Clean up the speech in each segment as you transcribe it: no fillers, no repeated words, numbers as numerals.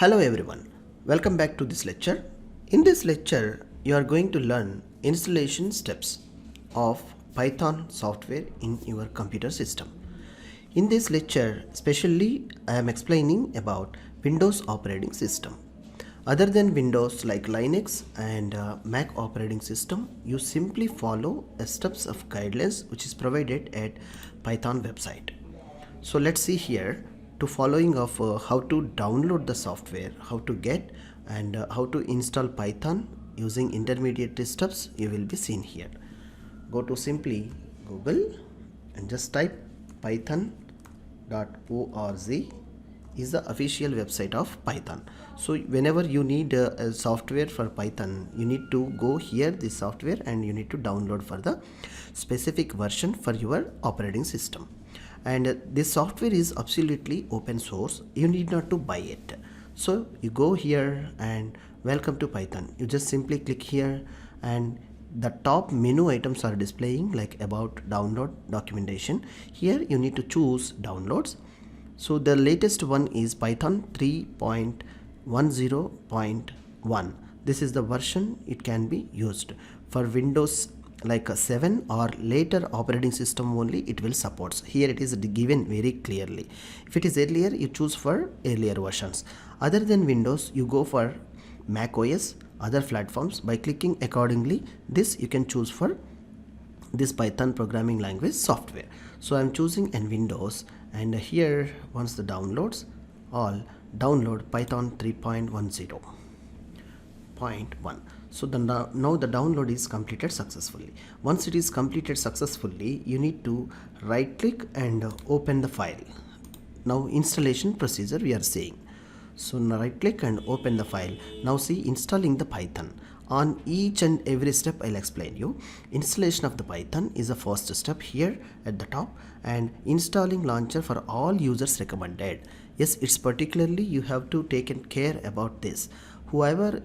Hello everyone, welcome back to this lecture. In this lecture, you are going to learn installation steps of Python software in your computer system. In this lecture, especially I am explaining about Windows operating system. Other than Windows like Linux and Mac operating system, you simply follow a steps of guidelines which is provided at Python website. So let's see here to following of how to download the software, how to get and how to install Python using intermediate steps you will be seen here. Go to simply Google and just type python.org is the official website of Python. So whenever you need a software for Python, you need to go here this software and you need to download for the specific version for your operating system. And this software is absolutely open source. You need not to buy it. So you go here and welcome to Python. You just simply click here and the top menu items are displaying like about, download, documentation. Here you need to choose downloads. So the latest one is Python 3.10.1. This is the version it can be used for Windows like a 7 or later operating system only it will support. Here it is given very clearly. If it is earlier, you choose for earlier versions. Other than Windows, you go for Mac OS, other platforms. By clicking accordingly, this you can choose for this Python programming language software. So I'm choosing in Windows, and here once the downloads, all download Python 3.10.1. So now the download is completed successfully. Once it is completed successfully, you need to right click and open the file. Now installation procedure we are saying. So now right click and open the file. Now see installing the Python. On each and every step I'll explain you. Installation of the Python is the first step here at the top, and installing launcher for all users recommended. Yes, it's particularly you have to take care about this. Whoever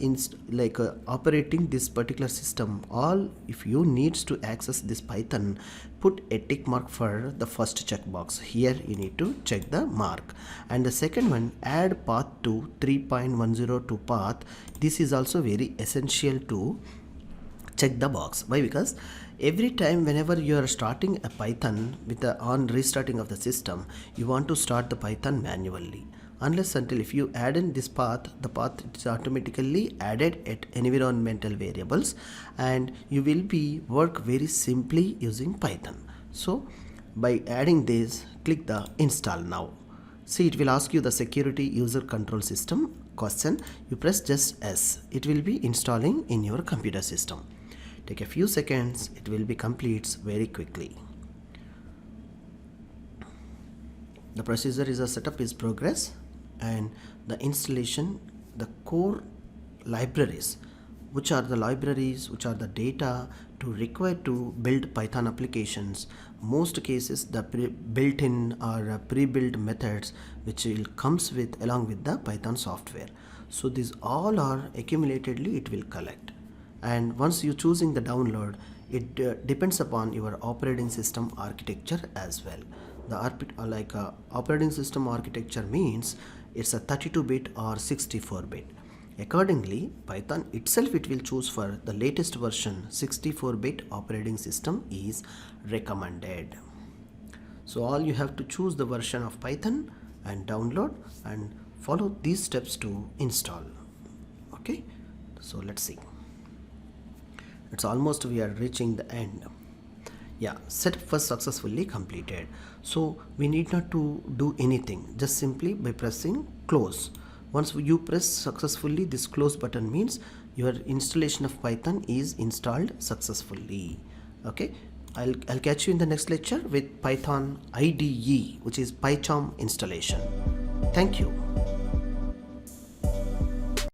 operating this particular system, all if you needs to access this Python, put a tick mark for the first checkbox. Here you need to check the mark, and the second one, add path to 3.102 path. This is also very essential to check the box. Why? Because every time whenever you are starting a Python with the on restarting of the system, you want to start the Python manually. Unless until if you add in this path, the path is automatically added at environmental variables, and you will be work very simply using Python. So by adding this, click the install now. See, it will ask you the security user control system question. You press just S. It will be installing in your computer system. Take a few seconds. It will be completes very quickly. The procedure is a setup is progress, and the installation, the core libraries, which are the data to require to build Python applications. Most cases the built-in or pre-built methods which will comes with along with the Python software. So these all are accumulatedly it will collect, and once you choosing the download, it depends upon your operating system architecture as well. The operating system architecture means it's a 32-bit or 64-bit. Accordingly, Python itself it will choose for the latest version 64-bit operating system is recommended. So all you have to choose the version of Python and download and follow these steps to install. Okay, so let's see. It's almost we are reaching the end. Yeah, setup was successfully completed. So we need not to do anything, just simply by pressing close. Once you press successfully this close button means your installation of Python is installed successfully. Okay, I'll catch you in the next lecture with Python IDE, which is PyCharm installation. Thank you.